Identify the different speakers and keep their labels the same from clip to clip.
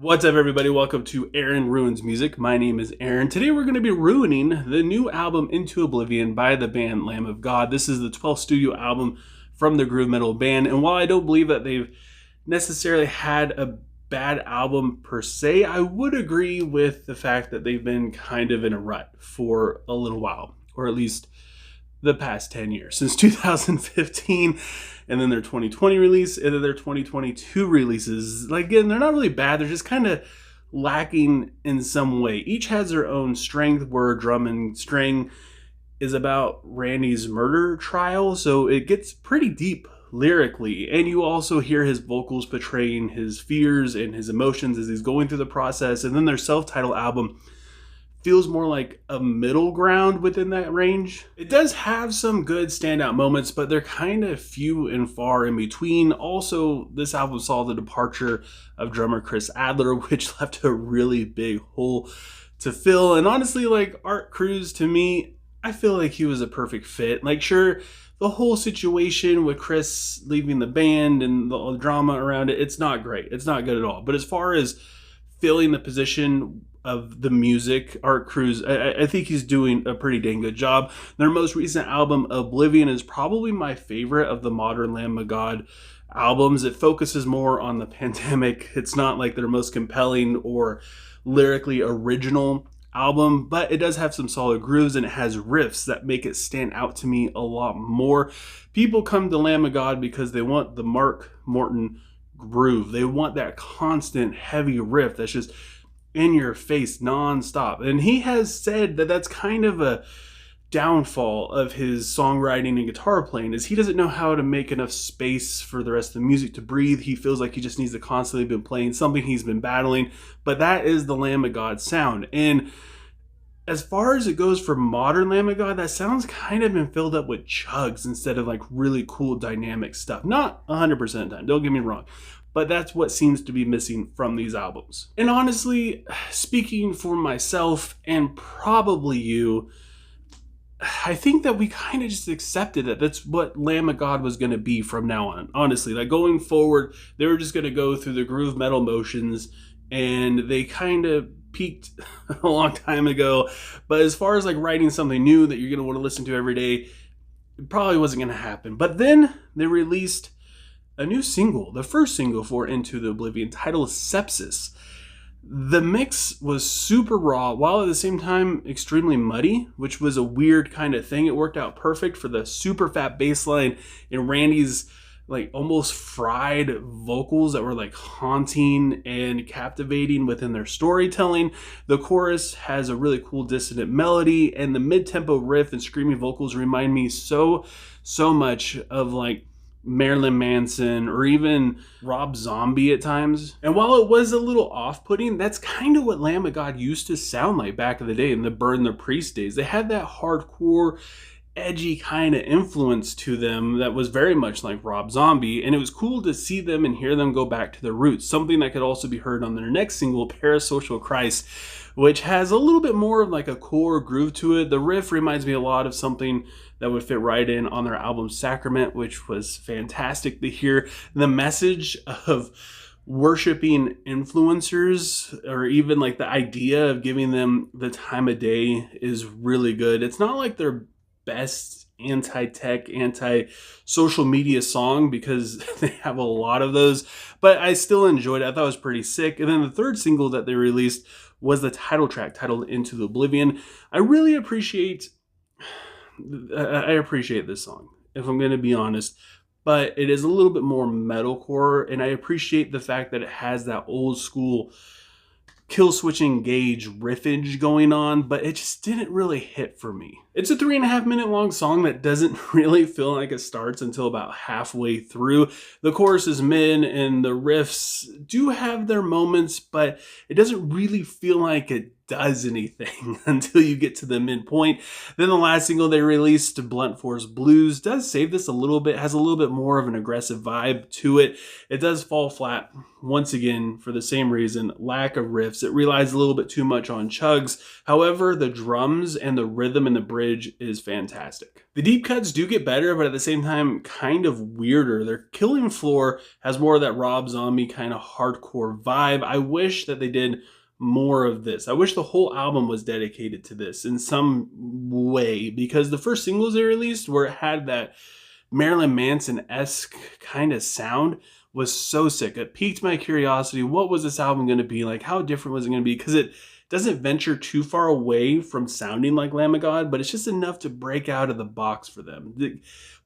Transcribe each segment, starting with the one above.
Speaker 1: What's up, everybody? Welcome to Aaron Ruins Music. My name is Aaron. Today we're going to be ruining the new album Into Oblivion by the band Lamb of God. This is the 12th studio album from the groove metal band, and while I don't believe that they've necessarily had a bad album per se, I would agree with the fact that they've been kind of in a rut for a little while, or at least the past 10 years, since 2015, and then their 2020 release, and then their 2022 releases. Like, again, they're not really bad, they're just kind of lacking in some way. Each has their own strength, where Drum and String is about Randy's murder trial, so it gets pretty deep lyrically, and you also hear his vocals portraying his fears and his emotions as he's going through the process. And then their self-titled album feels more like a middle ground within that range. It does have some good standout moments, but they're kind of few and far in between. Also, this album saw the departure of drummer Chris Adler, which left a really big hole to fill. And honestly, like, Art Cruz, to me, I feel like he was a perfect fit. Like, sure, the whole situation with Chris leaving the band and the drama around it, it's not great. It's not good at all. But as far as filling the position of the music, Art Cruz, I think he's doing a pretty dang good job. Their most recent album, Oblivion, is probably my favorite of the modern Lamb of God albums. It focuses more on the pandemic. It's not like their most compelling or lyrically original album, but it does have some solid grooves, and it has riffs that make it stand out to me a lot more. People come to Lamb of God because they want the Mark Morton groove. They want that constant heavy riff that's just in your face non-stop. And he has said that that's kind of a downfall of his songwriting and guitar playing, is he doesn't know how to make enough space for the rest of the music to breathe. He feels like he just needs to constantly be playing something he's been battling. But that is the Lamb of God sound. And as far as it goes for modern Lamb of God, that sound's kind of been filled up with chugs instead of like really cool dynamic stuff. Not 100% of the time, don't get me wrong, but that's what seems to be missing from these albums. And honestly, speaking for myself and probably you, I think that we kind of just accepted that that's what Lamb of God was going to be from now on. Honestly, like, going forward, they were just going to go through the groove metal motions, and they kind of peaked a long time ago. But as far as like writing something new that you're going to want to listen to every day, it probably wasn't going to happen. But then they released a new single, the first single for Into the Oblivion, titled Sepsis. The mix was super raw, while at the same time extremely muddy, which was a weird kind of thing. It worked out perfect for the super fat bass line and Randy's like almost fried vocals that were like haunting and captivating within their storytelling. The chorus has a really cool dissonant melody, and the mid-tempo riff and screaming vocals remind me so much of like Marilyn Manson or even Rob Zombie at times. And while it was a little off-putting, that's kind of what Lamb of God used to sound like back in the day, in the Burn the Priest days. They had that hardcore, edgy kind of influence to them that was very much like Rob Zombie, and it was cool to see them and hear them go back to their roots. Something that could also be heard on their next single, Parasocial Christ, which has a little bit more of like a core groove to it. The riff reminds me a lot of something that would fit right in on their album Sacrament, which was fantastic to hear. The message of worshiping influencers, or even like the idea of giving them the time of day, is really good. It's not like their best anti-tech, anti-social media song, because they have a lot of those, but I still enjoyed it. I thought it was pretty sick. And then the third single that they released was the title track, titled Into the Oblivion. I really appreciate this song, if I'm going to be honest, but it is a little bit more metalcore, and I appreciate the fact that it has that old school kill switch engage riffage going on, but it just didn't really hit for me. It's a 3.5 minute long song that doesn't really feel like it starts until about halfway through. The chorus is mid, and the riffs do have their moments, but it doesn't really feel like a does anything until you get to the midpoint. Then the last single they released, Blunt Force Blues, does save this a little bit, has a little bit more of an aggressive vibe to it. It does fall flat once again for the same reason, lack of riffs. It relies a little bit too much on chugs. However, the drums and the rhythm in the bridge is fantastic. The deep cuts do get better, but at the same time, kind of weirder. Their Killing Floor has more of that Rob Zombie kind of hardcore vibe. I wish that they did more of this. I wish the whole album was dedicated to this in some way, because the first singles they released, where it had that Marilyn Manson-esque kind of sound, was so sick. It piqued my curiosity. What was this album going to be like? How different was it going to be? Because it doesn't venture too far away from sounding like Lamb of God, but it's just enough to break out of the box for them,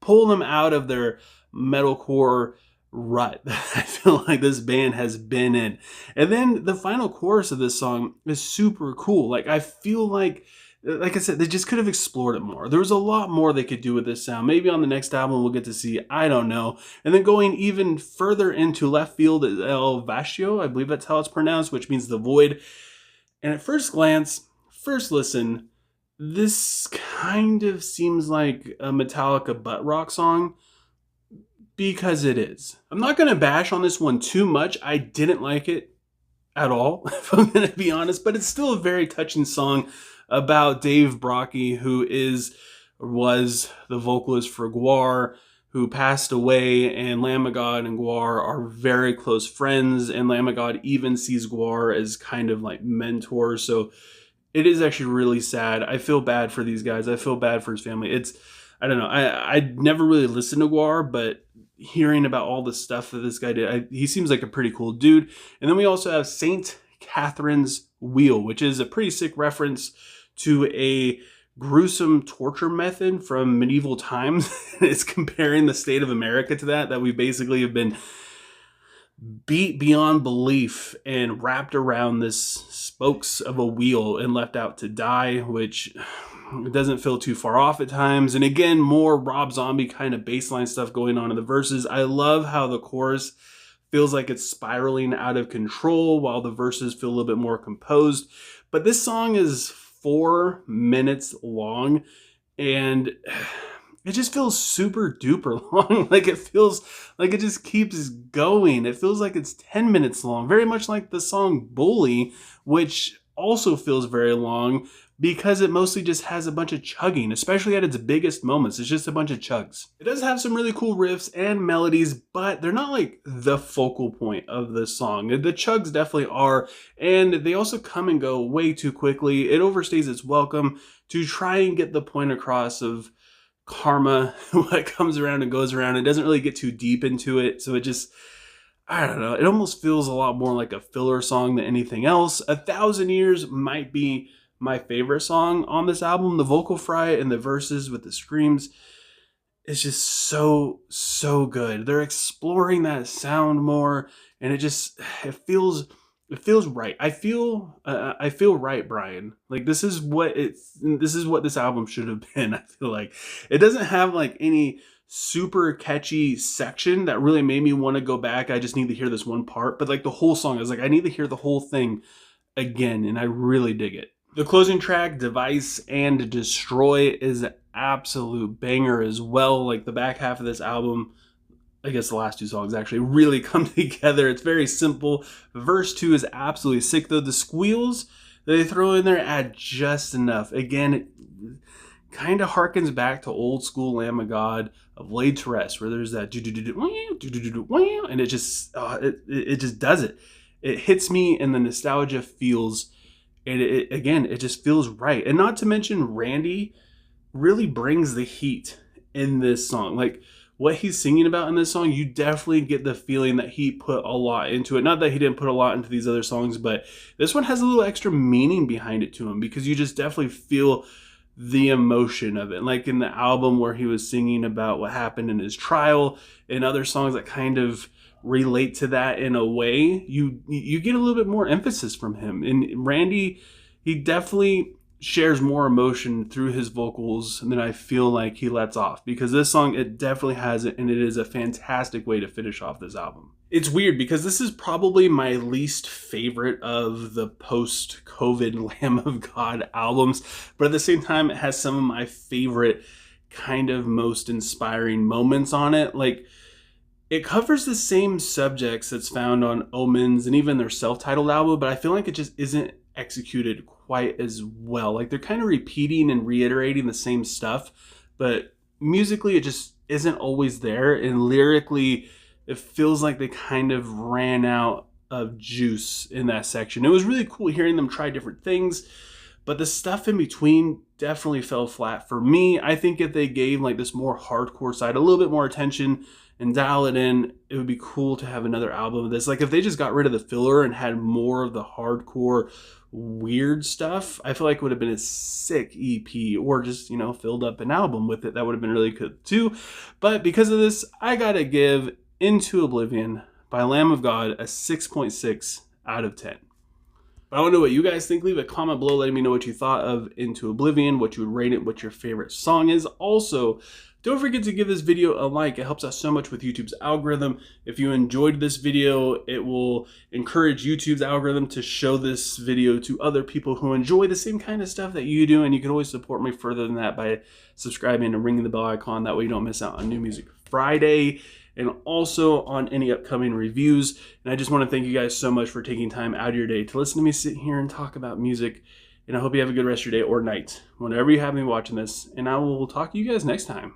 Speaker 1: pull them out of their metalcore rut that I feel like this band has been in. And then the final chorus of this song is super cool. Like, I feel like I said, they just could have explored it more. There was a lot more they could do with this sound. Maybe on the next album we'll get to see, I don't know. And then going even further into left field is El Vacío, I believe that's how it's pronounced, which means the void. And at first glance, first listen, this kind of seems like a Metallica butt rock song, because it is. I'm not going to bash on this one too much. I didn't like it at all, if I'm going to be honest, but it's still a very touching song about Dave Brockie, who was the vocalist for Gwar, who passed away, and Lamb of God and Gwar are very close friends, and Lamb of God even sees Gwar as kind of like mentors. So it is actually really sad. I feel bad for these guys. I feel bad for his family. I don't know. I never really listened to Gwar, but hearing about all the stuff that this guy did, he seems like a pretty cool dude. And then we also have Saint Catherine's Wheel, which is a pretty sick reference to a gruesome torture method from medieval times. It's comparing the state of America to that we basically have been beat beyond belief and wrapped around this spokes of a wheel and left out to die, which it doesn't feel too far off at times. And again, more Rob Zombie kind of baseline stuff going on in the verses. I love how the chorus feels like it's spiraling out of control while the verses feel a little bit more composed. But this song is 4 minutes long, and it just feels super duper long. Like, it feels like it just keeps going. It feels like it's 10 minutes long, very much like the song Bully, which also feels very long because it mostly just has a bunch of chugging, especially at its biggest moments. It's just a bunch of chugs. It does have some really cool riffs and melodies, but they're not like the focal point of the song. The chugs definitely are, and they also come and go way too quickly. It overstays its welcome to try and get the point across of karma, what comes around and goes around. It doesn't really get too deep into it, so it just, I don't know, it almost feels a lot more like a filler song than anything else. 1,000 Years might be my favorite song on this album. The vocal fry and the verses with the screams is just so good. They're exploring that sound more, and it feels right. I feel right, Brian. Like, this is what this album should have been. I feel like it doesn't have like any super catchy section that really made me want to go back. I just need to hear this one part, but like the whole song is like, I need to hear the whole thing again, and I really dig it. The closing track, Device and Destroy, is an absolute banger as well. Like, the back half of this album, I guess the last two songs actually really come together. It's very simple. Verse 2 is absolutely sick, though. The squeals that they throw in there add just enough. Again, it kind of harkens back to old school Lamb of God of Laid to Rest, where there's that and it just does it. It hits me in the nostalgia feels. And it just feels right. And not to mention, Randy really brings the heat in this song. Like, what he's singing about in this song, you definitely get the feeling that he put a lot into it. Not that he didn't put a lot into these other songs, but this one has a little extra meaning behind it to him, because you just definitely feel the emotion of it. Like in the album where he was singing about what happened in his trial, and other songs that kind of relate to that in a way, you get a little bit more emphasis from him. And Randy, he definitely shares more emotion through his vocals than I feel like he lets off, because this song, it definitely has it, and it is a fantastic way to finish off this album. It's weird because this is probably my least favorite of the post-COVID Lamb of God albums, but at the same time, it has some of my favorite kind of most inspiring moments on it. Like, it covers the same subjects that's found on Omens and even their self-titled album, but I feel like it just isn't executed quite as well. Like, they're kind of repeating and reiterating the same stuff, but musically it just isn't always there, and lyrically it feels like they kind of ran out of juice in that section. It was really cool hearing them try different things, but the stuff in between definitely fell flat for me. I think if they gave like this more hardcore side a little bit more attention and dial it in, it would be cool to have another album of this. Like, if they just got rid of the filler and had more of the hardcore weird stuff, I feel like it would have been a sick EP, or just, filled up an album with it. That would have been really good too. But because of this, I gotta give Into Oblivion by Lamb of God a 6.6 out of 10. But I want to know what you guys think. Leave a comment below letting me know what you thought of Into Oblivion, what you would rate it, what your favorite song is. Also, don't forget to give this video a like. It helps out so much with YouTube's algorithm. If you enjoyed this video, it will encourage YouTube's algorithm to show this video to other people who enjoy the same kind of stuff that you do. And you can always support me further than that by subscribing and ringing the bell icon. That way you don't miss out on New Music Friday, and also on any upcoming reviews. And I just want to thank you guys so much for taking time out of your day to listen to me sit here and talk about music. And I hope you have a good rest of your day or night, whenever you have me watching this. And I will talk to you guys next time.